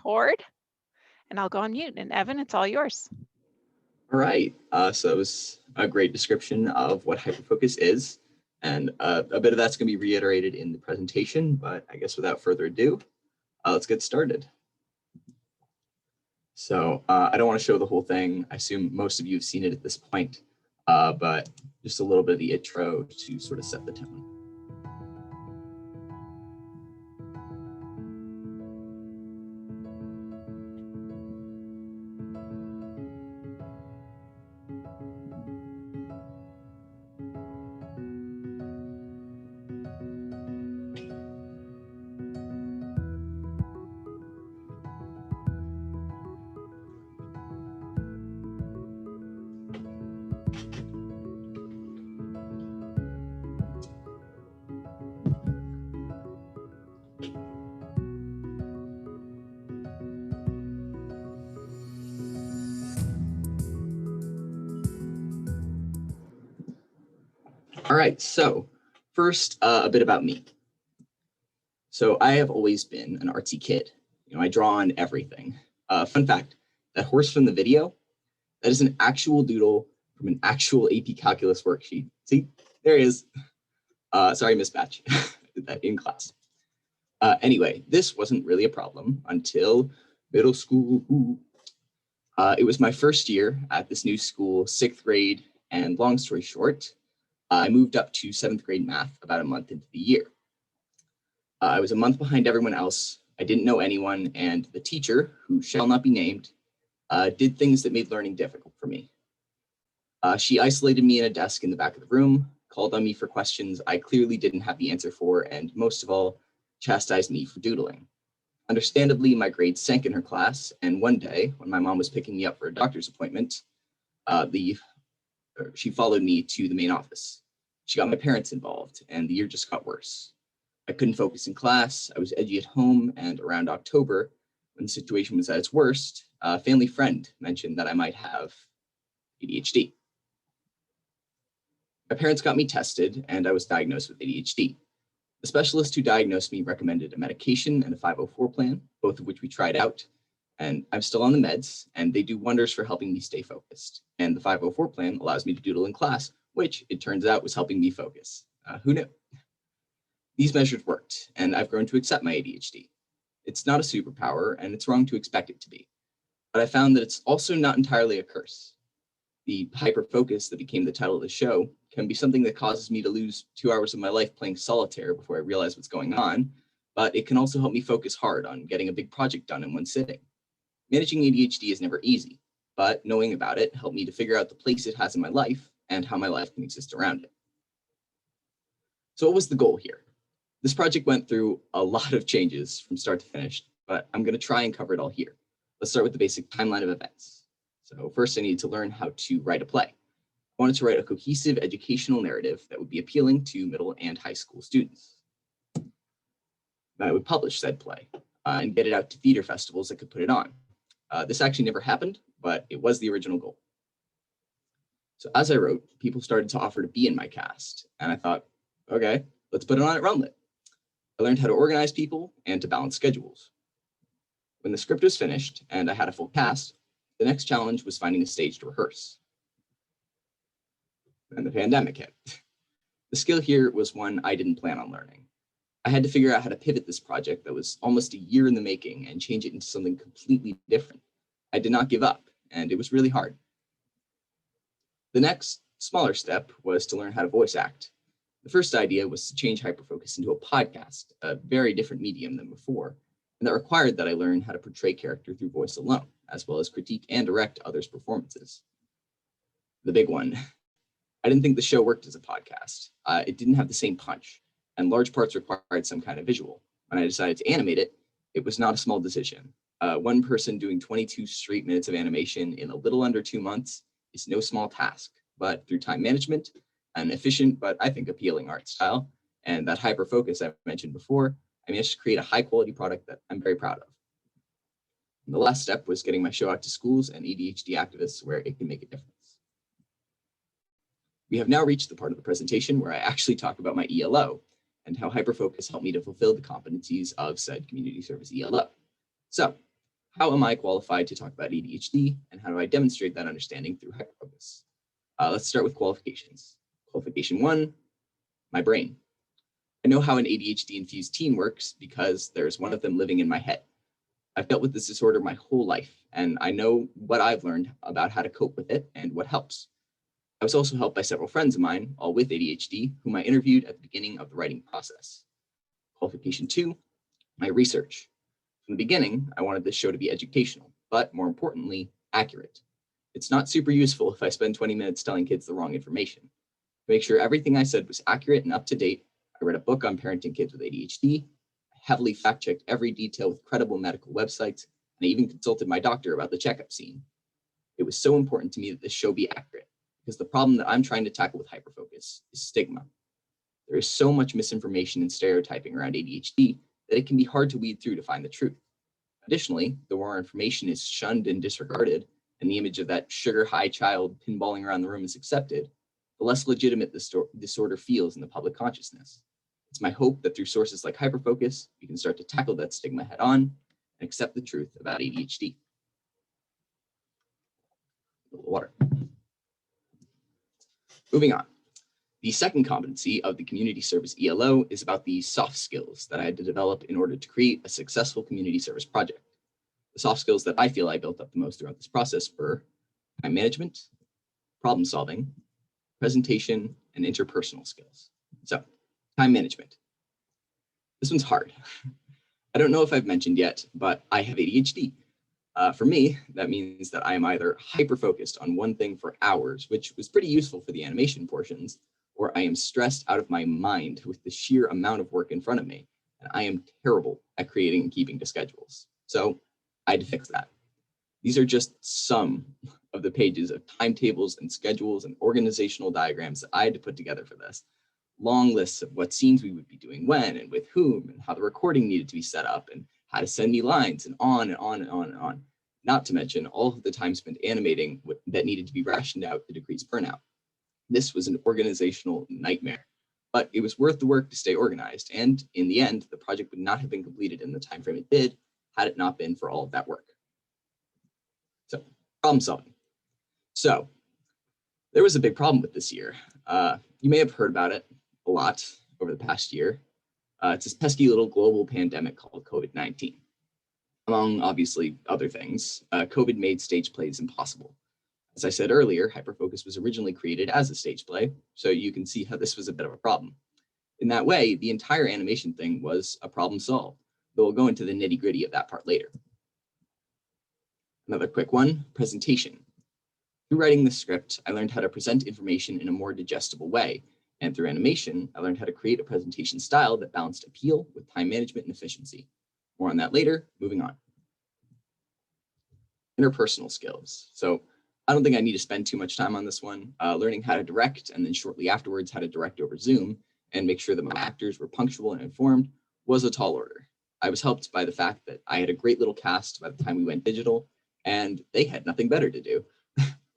record, and I'll go on mute. And Evan, it's all yours. All right, so that was a great description of what HyperFocus is, and a bit of that's going to be reiterated in the presentation, but I guess without further ado, let's get started. So I don't want to show the whole thing. I assume most of you have seen it at this point, but just a little bit of the intro to sort of set the tone. All right, so first, a bit about me. So I have always been an artsy kid. I draw on everything. Fun fact, that horse from the video, that is an actual doodle from an actual AP Calculus worksheet. See, there he is. Sorry, Miss Batch, I did that in class. Anyway, this wasn't really a problem until middle school. It was my first year at this new school, 6th grade, and long story short, I moved up to 7th grade math about a month into the year. I was a month behind everyone else. I didn't know anyone, and the teacher, who shall not be named, did things that made learning difficult for me. She isolated me in a desk in the back of the room, called on me for questions I clearly didn't have the answer for, and most of all, chastised me for doodling. Understandably, my grades sank in her class, and one day, when my mom was picking me up for a doctor's appointment, she followed me to the main office. She got my parents involved, and the year just got worse. I couldn't focus in class, I was edgy at home, and around October, when the situation was at its worst, a family friend mentioned that I might have ADHD. My parents got me tested, and I was diagnosed with ADHD. The specialist who diagnosed me recommended a medication and a 504 plan, both of which we tried out, and I'm still on the meds, and they do wonders for helping me stay focused. And the 504 plan allows me to doodle in class, which it turns out was helping me focus. Who knew? These measures worked, and I've grown to accept my ADHD. It's not a superpower, and it's wrong to expect it to be. But I found that it's also not entirely a curse. The HyperFocus that became the title of the show can be something that causes me to lose 2 hours of my life playing solitaire before I realize what's going on, but it can also help me focus hard on getting a big project done in one sitting. Managing ADHD is never easy, but knowing about it helped me to figure out the place it has in my life and how my life can exist around it. So what was the goal here? This project went through a lot of changes from start to finish, but I'm going to try and cover it all here. Let's start with the basic timeline of events. So first I needed to learn how to write a play. I wanted to write a cohesive educational narrative that would be appealing to middle and high school students. I would publish said play and get it out to theater festivals that could put it on. This actually never happened, but it was the original goal. So as I wrote, people started to offer to be in my cast, and I thought, okay, let's put it on at Runlit. I learned how to organize people and to balance schedules. When the script was finished and I had a full cast, the next challenge was finding a stage to rehearse. And the pandemic hit. The skill here was one I didn't plan on learning. I had to figure out how to pivot this project that was almost a year in the making and change it into something completely different. I did not give up, and it was really hard. The next smaller step was to learn how to voice act. The first idea was to change HyperFocus into a podcast, a very different medium than before, and that required that I learn how to portray character through voice alone, as well as critique and direct others' performances. The big one, I didn't think the show worked as a podcast. It didn't have the same punch, and large parts required some kind of visual. When I decided to animate it, it was not a small decision. One person doing 22 straight minutes of animation in a little under 2 months is no small task, but through time management, an efficient but I think appealing art style, and that HyperFocus I mentioned before, I managed to create a high quality product that I'm very proud of. And the last step was getting my show out to schools and ADHD activists where it can make a difference. We have now reached the part of the presentation where I actually talk about my ELO and how HyperFocus helped me to fulfill the competencies of said community service ELO. So How am I qualified to talk about ADHD, and how do I demonstrate that understanding through HyperFocus? Let's start with qualifications. Qualification 1, my brain. I know how an ADHD-infused teen works because there's one of them living in my head. I've dealt with this disorder my whole life, and I know what I've learned about how to cope with it and what helps. I was also helped by several friends of mine, all with ADHD, whom I interviewed at the beginning of the writing process. Qualification 2, my research. From the beginning, I wanted this show to be educational, but more importantly, accurate. It's not super useful if I spend 20 minutes telling kids the wrong information. To make sure everything I said was accurate and up to date, I read a book on parenting kids with ADHD, heavily fact-checked every detail with credible medical websites, and I even consulted my doctor about the checkup scene. It was so important to me that this show be accurate, because the problem that I'm trying to tackle with HyperFocus is stigma. There is so much misinformation and stereotyping around ADHD that it can be hard to weed through to find the truth. Additionally, the more information is shunned and disregarded, and the image of that sugar-high child pinballing around the room is accepted, the less legitimate the disorder feels in the public consciousness. It's my hope that through sources like HyperFocus, we can start to tackle that stigma head on and accept the truth about ADHD. A little water. Moving on. The second competency of the community service ELO is about the soft skills that I had to develop in order to create a successful community service project. The soft skills that I feel I built up the most throughout this process were time management, problem solving, presentation, and interpersonal skills. So, time management. This one's hard. I don't know if I've mentioned yet, but I have ADHD. For me, that means that I am either hyper-focused on one thing for hours, which was pretty useful for the animation portions, or I am stressed out of my mind with the sheer amount of work in front of me, and I am terrible at creating and keeping to schedules. So I had to fix that. These are just some of the pages of timetables and schedules and organizational diagrams that I had to put together for this. Long lists of what scenes we would be doing when and with whom, and how the recording needed to be set up, and how to send me lines, and on and on and on and on. Not to mention all of the time spent animating that needed to be rationed out to decrease burnout. This was an organizational nightmare, but it was worth the work to stay organized. And in the end, the project would not have been completed in the time frame it did had it not been for all of that work. So, problem solving. So, there was a big problem with this year. You may have heard about it a lot over the past year. It's this pesky little global pandemic called COVID-19. Among obviously other things, COVID made stage plays impossible. As I said earlier, HyperFocus was originally created as a stage play, so you can see how this was a bit of a problem. In that way, the entire animation thing was a problem solved, though we'll go into the nitty-gritty of that part later. Another quick one, presentation. Through writing the script, I learned how to present information in a more digestible way, and through animation, I learned how to create a presentation style that balanced appeal with time management and efficiency. More on that later, moving on. Interpersonal skills. So I don't think I need to spend too much time on this one. Learning how to direct, and then shortly afterwards how to direct over Zoom and make sure that my actors were punctual and informed was a tall order. I was helped by the fact that I had a great little cast by the time we went digital, and they had nothing better to do.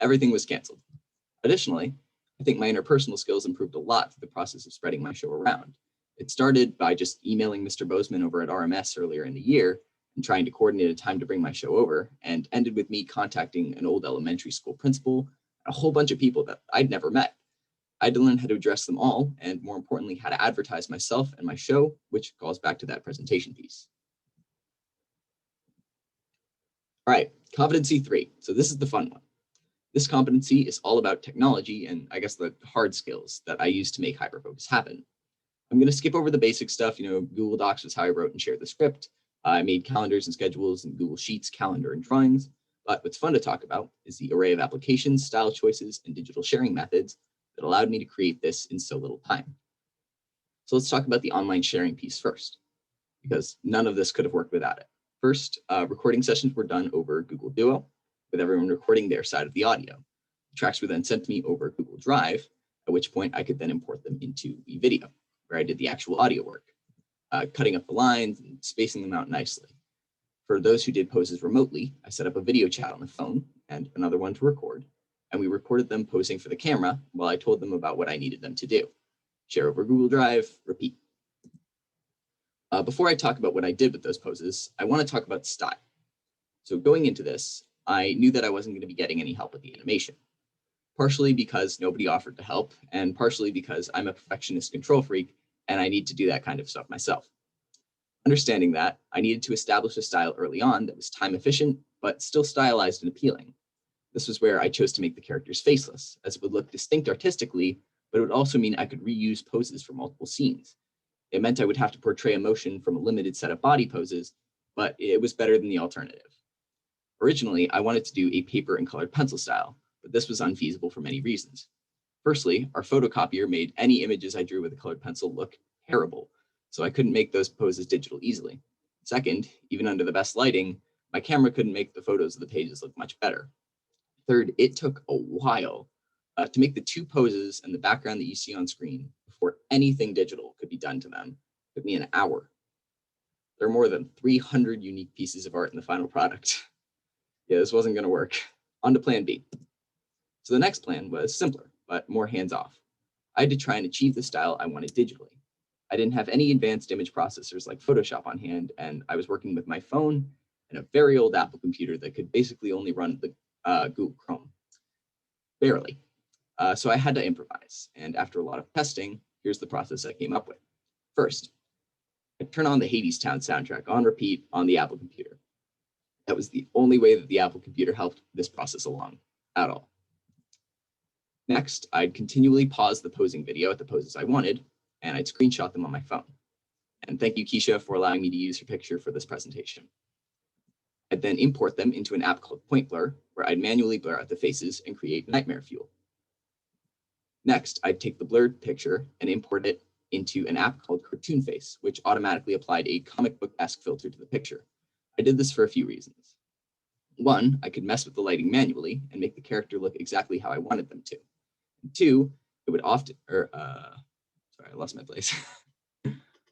Everything was canceled. Additionally, I think my interpersonal skills improved a lot through the process of spreading my show around. It started by just emailing Mr. Bozeman over at RMS earlier in the year and trying to coordinate a time to bring my show over, and ended with me contacting an old elementary school principal, a whole bunch of people that I'd never met. I had to learn how to address them all, and more importantly, how to advertise myself and my show, which calls back to that presentation piece. All right, competency 3. So this is the fun one. This competency is all about technology and I guess the hard skills that I use to make HyperFocus happen. I'm going to skip over the basic stuff. Google Docs was how I wrote and shared the script. I made calendars and schedules in Google Sheets, calendar, and drawings. But what's fun to talk about is the array of applications, style choices, and digital sharing methods that allowed me to create this in so little time. So let's talk about the online sharing piece first, because none of this could have worked without it. First, recording sessions were done over Google Duo, with everyone recording their side of the audio. The tracks were then sent to me over Google Drive, at which point I could then import them into eVideo, where I did the actual audio work, cutting up the lines and spacing them out nicely. For those who did poses remotely, I set up a video chat on the phone and another one to record, and we recorded them posing for the camera while I told them about what I needed them to do. Share over Google Drive, repeat. Before I talk about what I did with those poses, I want to talk about style. So going into this, I knew that I wasn't going to be getting any help with the animation, partially because nobody offered to help, and partially because I'm a perfectionist control freak and I need to do that kind of stuff myself. Understanding that, I needed to establish a style early on that was time efficient, but still stylized and appealing. This was where I chose to make the characters faceless, as it would look distinct artistically, but it would also mean I could reuse poses for multiple scenes. It meant I would have to portray emotion from a limited set of body poses, but it was better than the alternative. Originally, I wanted to do a paper and colored pencil style, but this was unfeasible for many reasons. Firstly, our photocopier made any images I drew with a colored pencil look terrible, so I couldn't make those poses digital easily. Second, even under the best lighting, my camera couldn't make the photos of the pages look much better. Third, it took a while to make the two poses and the background that you see on screen before anything digital could be done to them. It took me an hour. There are more than 300 unique pieces of art in the final product. Yeah, this wasn't going to work. On to plan B. So the next plan was simpler, but more hands-off. I had to try and achieve the style I wanted digitally. I didn't have any advanced image processors like Photoshop on hand, and I was working with my phone and a very old Apple computer that could basically only run the Google Chrome. Barely. So I had to improvise. And after a lot of testing, here's the process I came up with. First, I turn on the Hades Town soundtrack on repeat on the Apple computer. That was the only way that the Apple computer helped this process along at all. Next, I'd continually pause the posing video at the poses I wanted, and I'd screenshot them on my phone. And thank you, Keisha, for allowing me to use your picture for this presentation. I'd then import them into an app called Point Blur, where I'd manually blur out the faces and create nightmare fuel. Next, I'd take the blurred picture and import it into an app called Cartoon Face, which automatically applied a comic book-esque filter to the picture. I did this for a few reasons. One, I could mess with the lighting manually and make the character look exactly how I wanted them to. And two, it would often, sorry, I lost my place.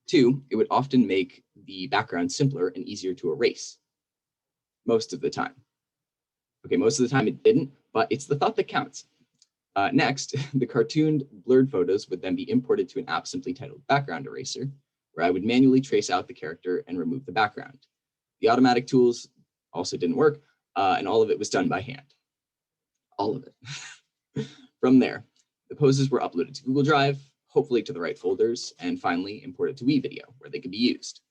Two, it would often make the background simpler and easier to erase. Most of the time. Okay, most of the time it didn't, but it's the thought that counts. Next, the cartooned blurred photos would then be imported to an app simply titled Background Eraser, where I would manually trace out the character and remove the background. The automatic tools also didn't work, and all of it was done by hand. All of it. From there, the poses were uploaded to Google Drive, hopefully to the right folders, and finally imported to WeVideo, where they could be used.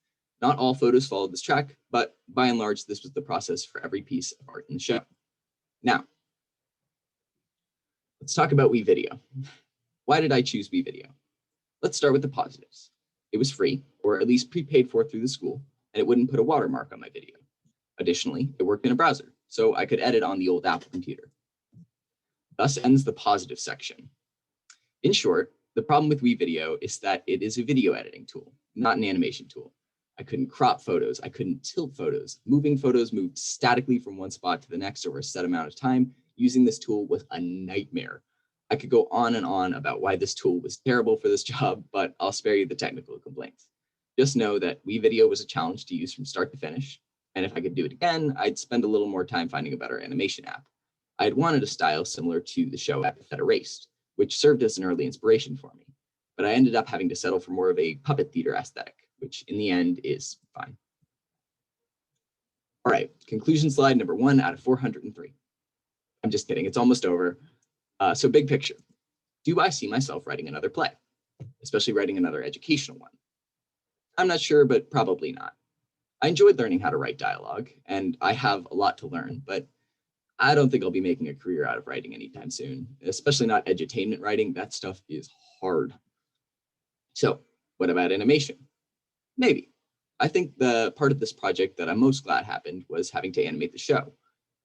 Not all photos followed this track, but by and large, this was the process for every piece of art in the show. Now, let's talk about WeVideo. Why did I choose WeVideo? Let's start with the positives. It was free, or at least prepaid for through the school, and it wouldn't put a watermark on my video. Additionally, it worked in a browser, so I could edit on the old Apple computer. Thus ends the positive section. In short, the problem with WeVideo is that it is a video editing tool, not an animation tool. I couldn't crop photos, I couldn't tilt photos. Moving photos moved statically from one spot to the next over a set amount of time. Using this tool was a nightmare. I could go on and on about why this tool was terrible for this job, but I'll spare you the technical complaints. Just know that WeVideo was a challenge to use from start to finish, and if I could do it again, I'd spend a little more time finding a better animation app. I had wanted a style similar to the show app that Erased, which served as an early inspiration for me, but I ended up having to settle for more of a puppet theater aesthetic, which in the end is fine. All right, conclusion slide number 1 out of 403. I'm just kidding, it's almost over. So big picture, do I see myself writing another play, especially writing another educational one? I'm not sure, but probably not. I enjoyed learning how to write dialogue, and I have a lot to learn, but I don't think I'll be making a career out of writing anytime soon, especially not edutainment writing. That stuff is hard. So what about animation? Maybe. I think the part of this project that I'm most glad happened was having to animate the show.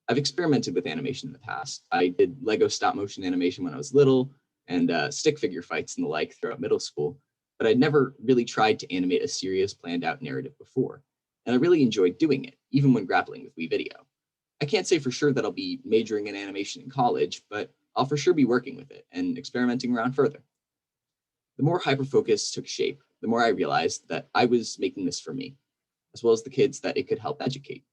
I've experimented with animation in the past. I did Lego stop motion animation when I was little and stick figure fights and the like throughout middle school, but I'd never really tried to animate a serious planned out narrative before. And I really enjoyed doing it, even when grappling with WeVideo. I can't say for sure that I'll be majoring in animation in college, but I'll for sure be working with it and experimenting around further. The more HyperFocus took shape, the more I realized that I was making this for me, as well as the kids that it could help educate.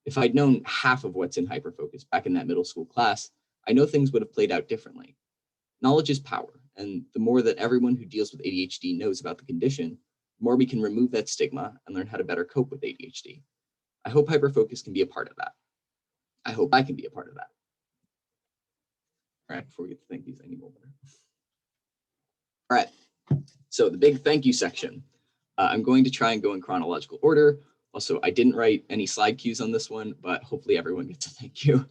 If I'd known half of what's in HyperFocus back in that middle school class, I know things would have played out differently. Knowledge is power, and the more that everyone who deals with ADHD knows about the condition, the more we can remove that stigma and learn how to better cope with ADHD. I hope HyperFocus can be a part of that. I hope I can be a part of that. All right, before we get to thank yous, I need more water. All right, so the big thank you section. I'm going to try and go in chronological order. Also, I didn't write any slide cues on this one, but hopefully everyone gets a thank you.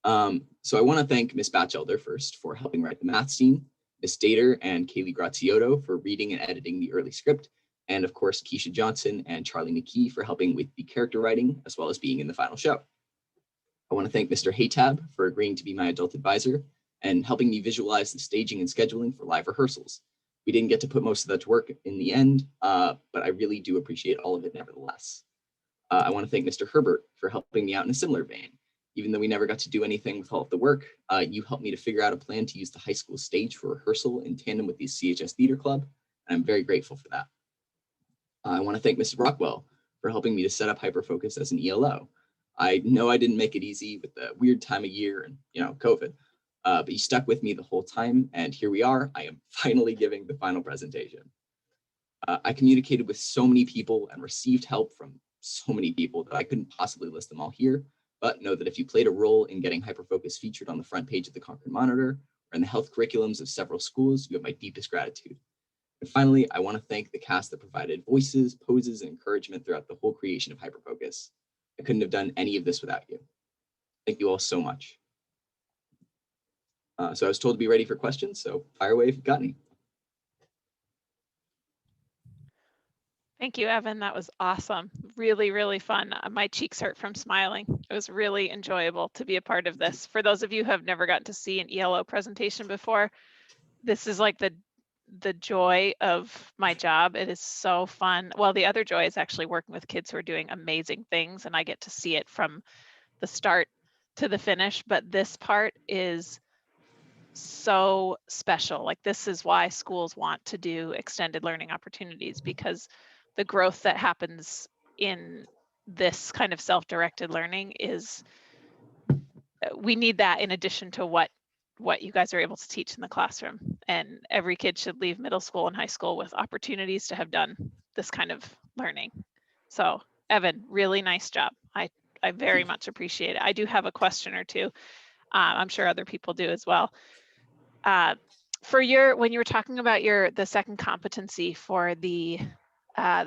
So I want to thank Ms. Batchelder first for helping write the math scene, Ms. Dater and Kaylee Graziotto for reading and editing the early script, and of course, Keisha Johnson and Charlie McKee for helping with the character writing, as well as being in the final show. I want to thank Mr. Haytab for agreeing to be my adult advisor and helping me visualize the staging and scheduling for live rehearsals. We didn't get to put most of that to work in the end, but I really do appreciate all of it nevertheless. I want to thank Mr. Herbert for helping me out in a similar vein. Even though we never got to do anything with all of the work, you helped me to figure out a plan to use the high school stage for rehearsal in tandem with the CHS Theater Club, and I'm very grateful for that. I want to thank Mr. Rockwell for helping me to set up HyperFocus as an ELO. I know I didn't make it easy with the weird time of year and, COVID, but you stuck with me the whole time, and here we are. I am finally giving the final presentation. I communicated with so many people and received help from so many people that I couldn't possibly list them all here, but know that if you played a role in getting HyperFocus featured on the front page of the Concord Monitor or in the health curriculums of several schools, you have my deepest gratitude. And finally, I want to thank the cast that provided voices, poses, and encouragement throughout the whole creation of HyperFocus. I couldn't have done any of this without you. Thank you all so much. So I was told to be ready for questions, so fire away if you've got any. Thank you, Evan. That was awesome. Really, really fun. My cheeks hurt from smiling. It was really enjoyable to be a part of this. For those of you who have never gotten to see an ELO presentation before, this is like the joy of my job. It is so fun. Well, the other joy is actually working with kids who are doing amazing things, and I get to see it from the start to the finish. But this part is so special. Like, this is why schools want to do extended learning opportunities, because the growth that happens in this kind of self-directed learning is, we need that in addition to what you guys are able to teach in the classroom. And every kid should leave middle school and high school with opportunities to have done this kind of learning. So Evan, really nice job. I very much appreciate it. I do have a question or two. I'm sure other people do as well. For when you were talking about the second competency for the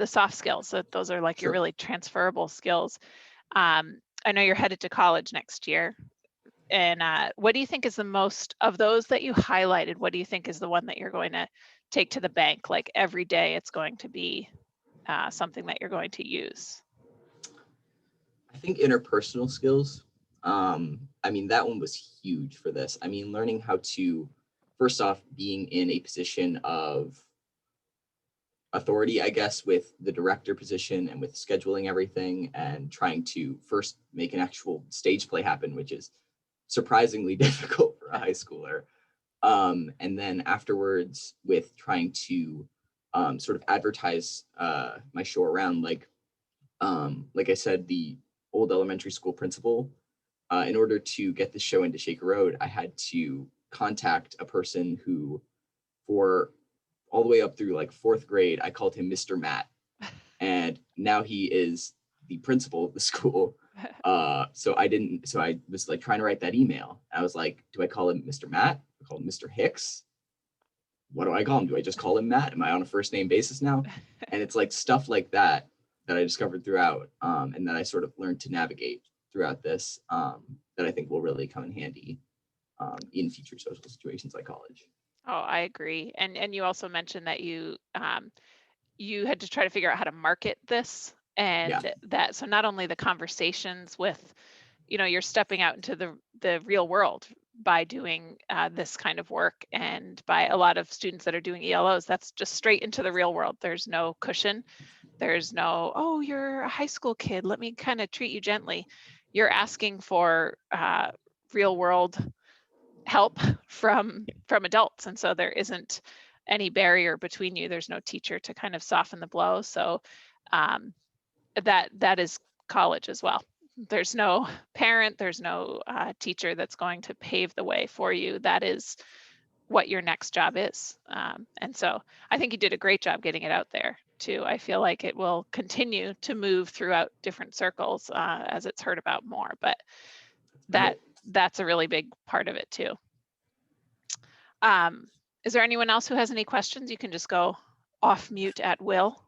soft skills, that those are like your really transferable skills. I know you're headed to college next year. And what do you think is the most of those that you highlighted? What do you think is the one that you're going to take to the bank? Like every day it's going to be something that you're going to use? I think interpersonal skills. I mean, that one was huge for this. I mean, learning how to, first off, being in a position of authority, I guess, with the director position and with scheduling everything and trying to first make an actual stage play happen, which is surprisingly difficult for a high schooler. And then afterwards with trying to sort of advertise my show around, like I said, the old elementary school principal, in order to get the show into Shaker Road, I had to contact a person who, for all the way up through like 4th grade, I called him Mr. Matt. And now he is the principal of the school. So I was like trying to write that email. I was like, do I call him Mr. Matt? Do I call him Mr. Hicks? What do I call him? Do I just call him Matt? Am I on a first name basis now? And it's like stuff like that I discovered throughout, and that I sort of learned to navigate throughout this, that I think will really come in handy in future social situations like college. Oh, I agree. And you also mentioned that you had to try to figure out how to market this, and that, so not only the conversations with, you're stepping out into the real world by doing this kind of work, and by a lot of students that are doing ELOs, that's just straight into the real world. There's no cushion. There's no, oh, you're a high school kid, let me kind of treat you gently. You're asking for real world help from adults, and so there isn't any barrier between you. There's no teacher to kind of soften the blow. So that is college as well. There's no parent, there's no teacher that's going to pave the way for you. That is what your next job is. And so I think you did a great job getting it out there too. I feel like it will continue to move throughout different circles as it's heard about more. But that's a really big part of it too. Is there anyone else who has any questions? You can just go off mute at will.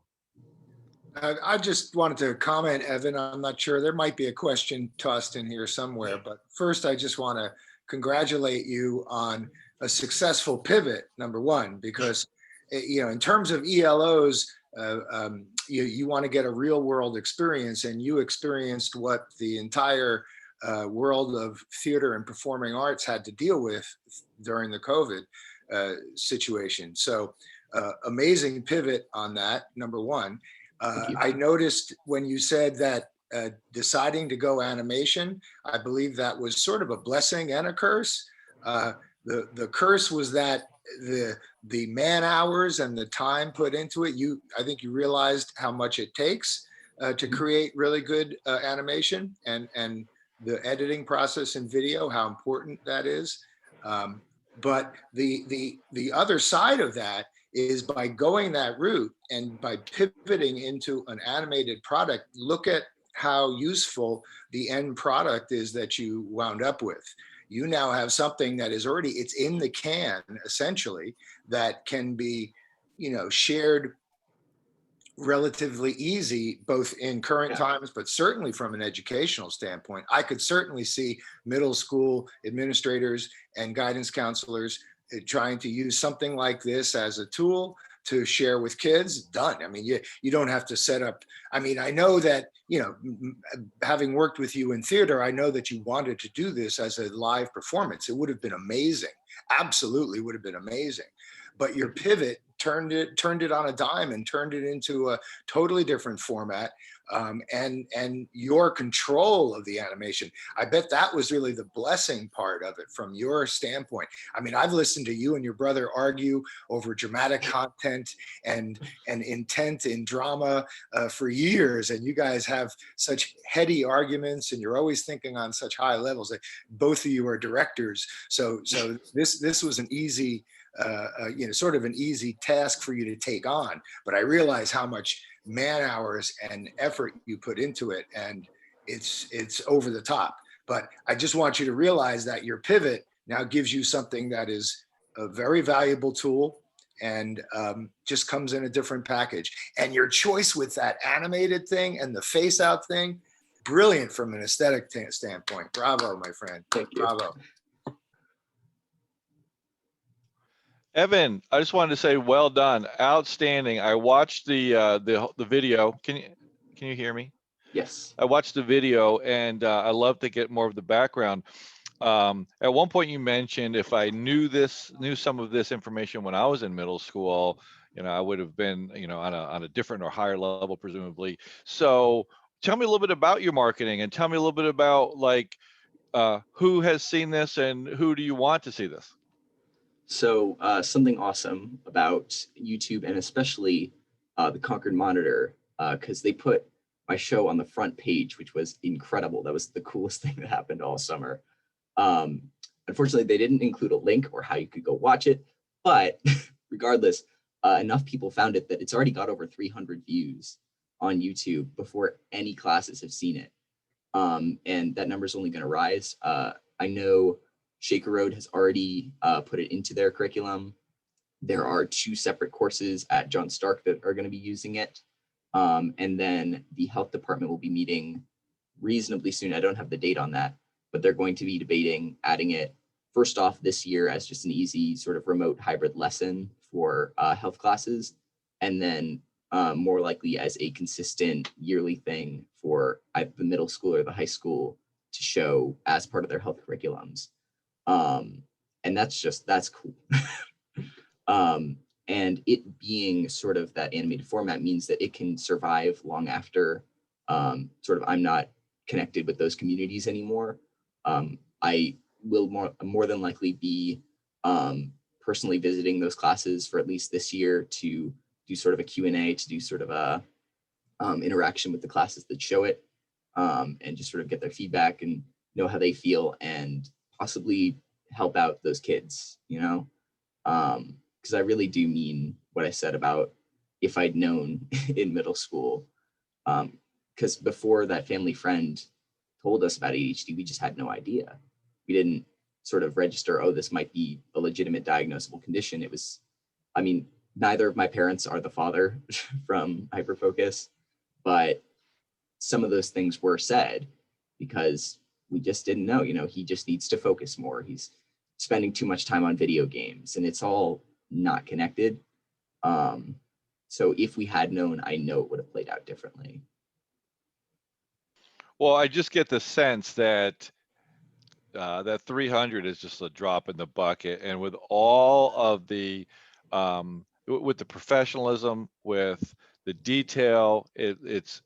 I just wanted to comment, Evan. I'm not sure. There might be a question tossed in here somewhere, but first I just want to congratulate you on a successful pivot, number one, because in terms of ELOs, you want to get a real world experience, and you experienced what the entire world of theater and performing arts had to deal with during the COVID situation. So amazing pivot on that, number one. I noticed when you said that deciding to go animation, I believe that was sort of a blessing and a curse. The curse was that the man hours and the time put into it, I think you realized how much it takes to create really good animation, and the editing process in video, how important that is. But the other side of that is, by going that route and by pivoting into an animated product, look at how useful the end product is that you wound up with. You now have something that is already, it's in the can essentially, that can be, shared relatively easy, both in current times, but certainly from an educational standpoint. I could certainly see middle school administrators and guidance counselors trying to use something like this as a tool to share with kids. Done. I mean, you don't have to set up. I mean, I know that, having worked with you in theater, I know that you wanted to do this as a live performance. It would have been amazing. Absolutely would have been amazing. But your pivot turned it on a dime and turned it into a totally different format. And your control of the animation, I bet that was really the blessing part of it from your standpoint. I mean, I've listened to you and your brother argue over dramatic content and intent in drama for years, and you guys have such heady arguments, and you're always thinking on such high levels. Like, both of you are directors, so this was an easy sort of an easy task for you to take on. But I realize how much man hours and effort you put into it, and it's over the top. But I just want you to realize that your pivot now gives you something that is a very valuable tool, and just comes in a different package. And your choice with that animated thing and the face out thing, brilliant from an aesthetic standpoint. Bravo, my friend. Thank you. Bravo. Evan, I just wanted to say, well done, outstanding. I watched the video. Can you hear me? Yes. I watched the video, and I love to get more of the background. At one point, you mentioned if I knew some of this information when I was in middle school, I would have been, on a different or higher level, presumably. So, tell me a little bit about your marketing, and tell me a little bit about who has seen this and who do you want to see this? So something awesome about YouTube, and especially the Concord Monitor, because they put my show on the front page, which was incredible. That was the coolest thing that happened all summer. Unfortunately, they didn't include a link or how you could go watch it. But regardless, enough people found it that it's already got over 300 views on YouTube before any classes have seen it. And that number is only going to rise. I know Shaker Road has already put it into their curriculum. There are 2 separate courses at John Stark that are going to be using it. And then the health department will be meeting reasonably soon. I don't have the date on that, but they're going to be debating adding it first off this year as just an easy sort of remote hybrid lesson for health classes. And then more likely as a consistent yearly thing for either the middle school or the high school to show as part of their health curriculums. And that's cool. And it being sort of that animated format means that it can survive long after sort of I'm not connected with those communities anymore. I will more than likely be personally visiting those classes for at least this year to do sort of a Q&A, to do sort of a interaction with the classes that show it, and just sort of get their feedback and know how they feel, and possibly help out those kids, because I really do mean what I said about if I'd known in middle school, because before that family friend told us about ADHD, we just had no idea. We didn't sort of register, oh, this might be a legitimate diagnosable condition. It was, I mean, neither of my parents are the father from HyperFocus, but some of those things were said because we just didn't know, he just needs to focus more. He's spending too much time on video games, and it's all not connected. So if we had known, I know it would have played out differently. Well, I just get the sense that that 300 is just a drop in the bucket, and with all of the with the professionalism, with the detail, it's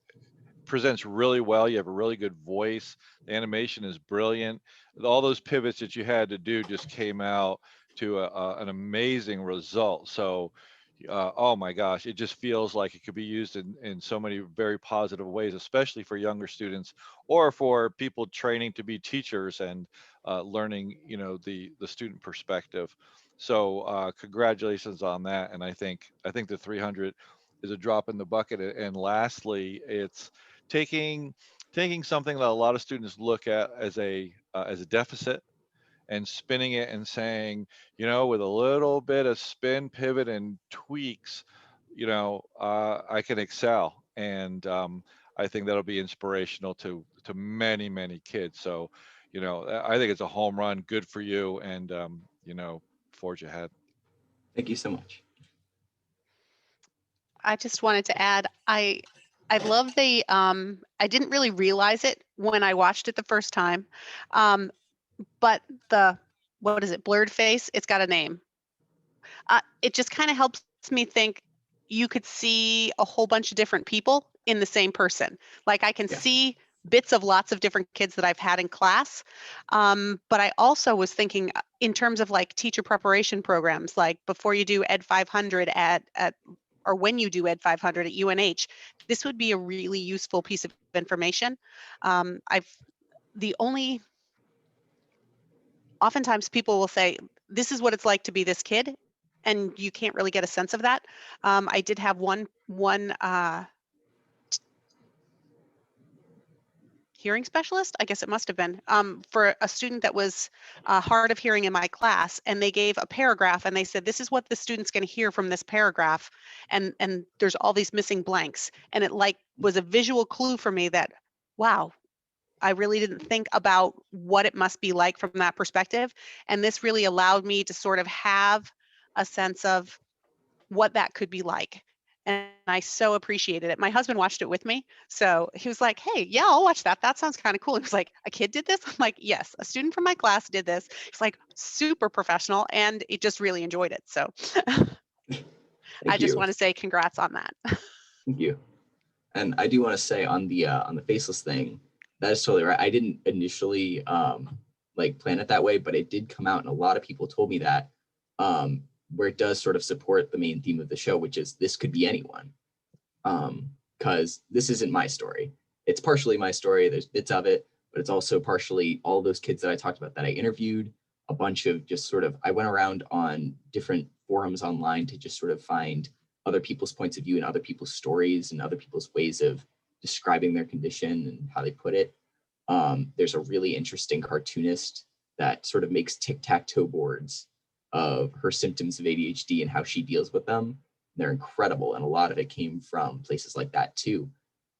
presents really well. You have a really good voice. The animation is brilliant. All those pivots that you had to do just came out to an amazing result. So, oh my gosh, it just feels like it could be used in so many very positive ways, especially for younger students or for people training to be teachers and learning, the student perspective. So, congratulations on that. And I think the 300 is a drop in the bucket. And lastly, it's taking something that a lot of students look at as a deficit and spinning it and saying, with a little bit of spin, pivot, and tweaks, I can excel. And I think that'll be inspirational to many, many kids. So, I think it's a home run. Good for you, and forge ahead. Thank you so much. I just wanted to add, I love the I didn't really realize it when I watched it the first time, but the, what is it, blurred face, it's got a name. It just kind of helps me think you could see a whole bunch of different people in the same person. Like I can Yeah. see bits of lots of different kids that I've had in class. But I also was thinking in terms of like teacher preparation programs, like before you do Ed 500 at or when you do Ed 500 at UNH, this would be a really useful piece of information. Oftentimes people will say, this is what it's like to be this kid, and you can't really get a sense of that. I did have one hearing specialist, I guess it must have been, for a student that was hard of hearing in my class, and they gave a paragraph and they said, this is what the student's going to hear from this paragraph, and there's all these missing blanks, and it like was a visual clue for me that, wow, I really didn't think about what it must be like from that perspective. And this really allowed me to sort of have a sense of what that could be like. And I so appreciated it. My husband watched it with me. So he was like, hey, yeah, I'll watch that. That sounds kind of cool. He was like, a kid did this? I'm like, yes, a student from my class did this. He's like, super professional, and it just really enjoyed it. So I just want to say congrats on that. Thank you. And I do want to say on the faceless thing, that is totally right. I didn't initially like plan it that way, but it did come out, and a lot of people told me that, where it does sort of support the main theme of the show, which is this could be anyone. Because this isn't my story. It's partially my story. There's bits of it, but it's also partially all those kids that I talked about that I interviewed, a bunch of just sort of, I went around on different forums online to just sort of find other people's points of view and other people's stories and other people's ways of describing their condition and how they put it. There's a really interesting cartoonist that sort of makes tic-tac-toe boards of her symptoms of ADHD and how she deals with them. They're incredible, and a lot of it came from places like that too.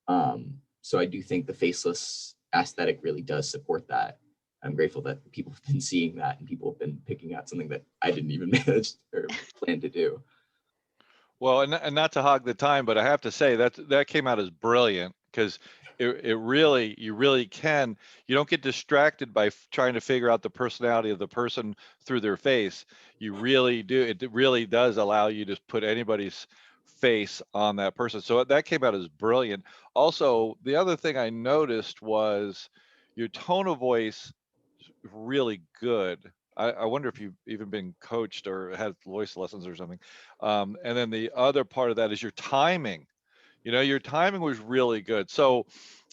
So I do think the faceless aesthetic really does support that. I'm grateful that people have been seeing that and people have been picking out something that I didn't even manage or plan to do. Well, and not to hog the time, but I have to say that came out as brilliant, because you really can, you don't get distracted by trying to figure out the personality of the person through their face. You really do. It really does allow you to put anybody's face on that person. So that came out as brilliant. Also, the other thing I noticed was your tone of voice is really good. I wonder if you've even been coached or had voice lessons or something. And then the other part of that is your timing. Your timing was really good. So,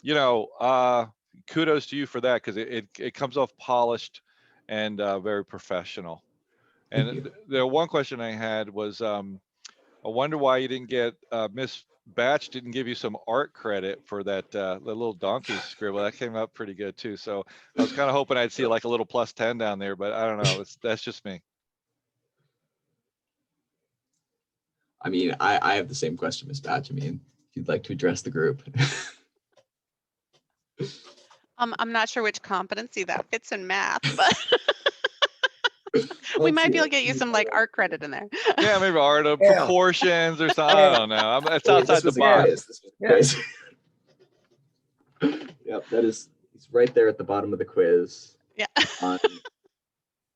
kudos to you for that, because it comes off polished and very professional. And the one question I had was, I wonder why you didn't get Miss Batch didn't give you some art credit for that the little donkey scribble. That came out pretty good too. So I was kind of hoping I'd see like a little +10 down there, but I don't know. That's just me. I mean, I have the same question, Ms. Batch. I mean, if you'd like to address the group. I'm not sure which competency that fits in math, but we Let's might see, be able to let's get you see. some like art credit in there. Yeah, maybe art of Yeah. proportions or something. I don't know. It's outside the This was a box. quiz. This was a quiz. Yep, that is, it's right there at the bottom of the quiz Yeah. on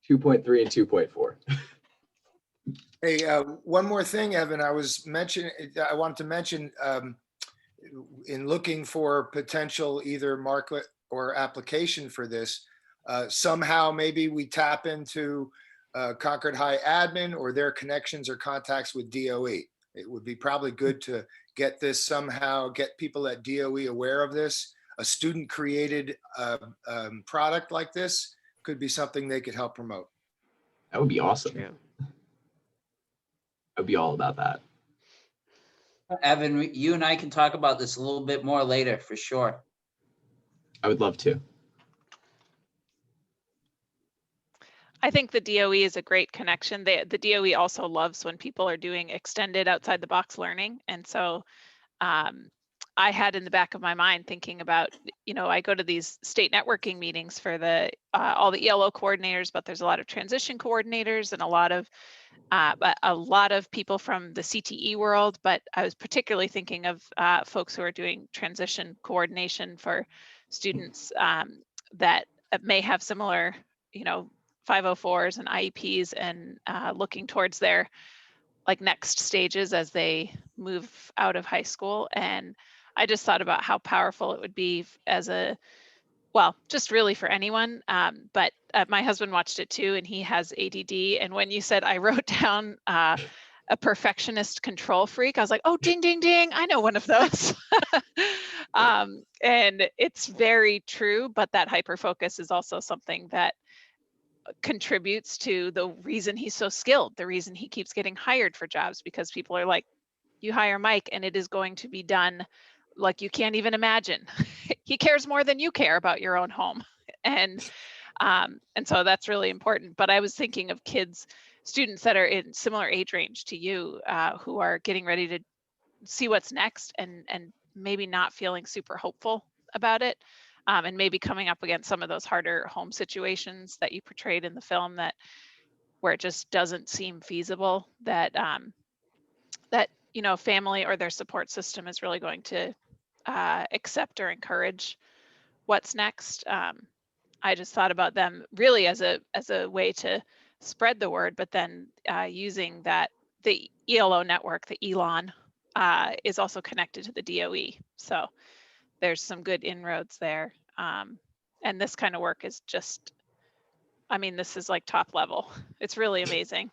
2.3 and 2.4. Hey, one more thing, Evan, I wanted to mention, in looking for potential either market or application for this, somehow maybe we tap into Concord High admin or their connections or contacts with DOE. It would be probably good to get this somehow, get people at DOE aware of this. A student created product like this could be something they could help promote. That would be awesome. True. I'd be all about that. Evan, you and I can talk about this a little bit more later for sure. I would love to. I think the DOE is a great connection. The DOE also loves when people are doing extended outside the box learning. And so I had in the back of my mind thinking about, I go to these state networking meetings for all the ELO coordinators, but there's a lot of transition coordinators and a lot of people from the CTE world. But I was particularly thinking of folks who are doing transition coordination for students that may have similar, 504s and IEPs and looking towards their next stages as they move out of high school. And I just thought about how powerful it would be just really for anyone. But my husband watched it too, and he has ADD. And when you said, I wrote down a perfectionist control freak, I was like, oh, ding, ding, ding. I know one of those. And it's very true, but that hyperfocus is also something that contributes to the reason he's so skilled, the reason he keeps getting hired for jobs, because people are like, you hire Mike and it is going to be done like you can't even imagine. He cares more than you care about your own home. And so that's really important. But I was thinking of students that are in similar age range to you, who are getting ready to see what's next and maybe not feeling super hopeful about it. And maybe coming up against some of those harder home situations that you portrayed in the film, where it just doesn't seem feasible that family or their support system is really going to accept or encourage what's next. I just thought about them really as a way to spread the word, but then using the ELO network, the ELON, is also connected to the DOE. So there's some good inroads there. And this kind of work is just, this is like top level. It's really amazing.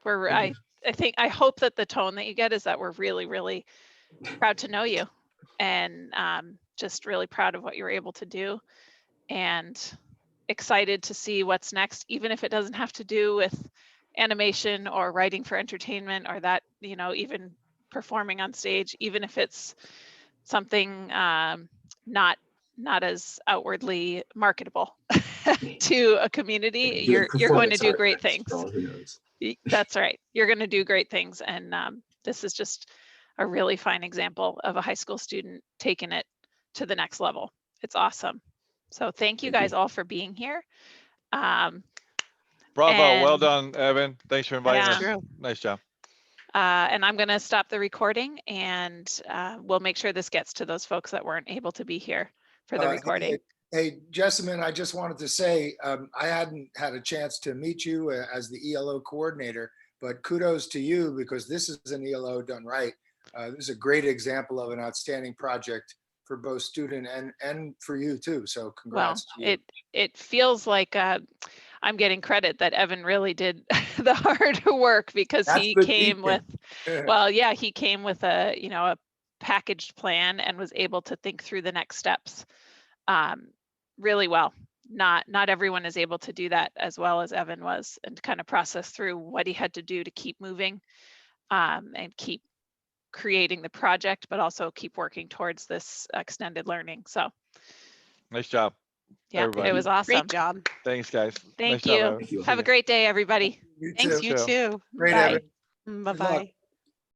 I hope that the tone that you get is that we're really, really proud to know you, and just really proud of what you were able to do, and excited to see what's next, even if it doesn't have to do with animation or writing for entertainment or that, even performing on stage, even if it's something not as outwardly marketable to a community. You're going to do great things. That's right. You're going to do great things. And this is just a really fine example of a high school student taking it to the next level. It's awesome. So thank you guys all for being here. Bravo. Well done, Evan. Thanks for inviting us. Nice job. And I'm going to stop the recording, and we'll make sure this gets to those folks that weren't able to be here for the recording. Hey, Jessamine, I just wanted to say, I hadn't had a chance to meet you as the ELO coordinator, but kudos to you, because this is an ELO done right. This is a great example of an outstanding project for both student and for you too. So congrats. Well, it feels like I'm getting credit that Evan really did the hard work, because he came with, he came with a packaged plan and was able to think through the next steps really well. Not everyone is able to do that as well as Evan was, and kind of process through what he had to do to keep moving and keep creating the project, but also keep working towards this extended learning. So Nice job. yeah, Everybody. it was awesome. Great job. Thanks, guys. Thank Nice job, you. Evan. Thank you. Have a great day, everybody. You Thanks, too. you too. too. Great, Bye. Evan. Bye-bye.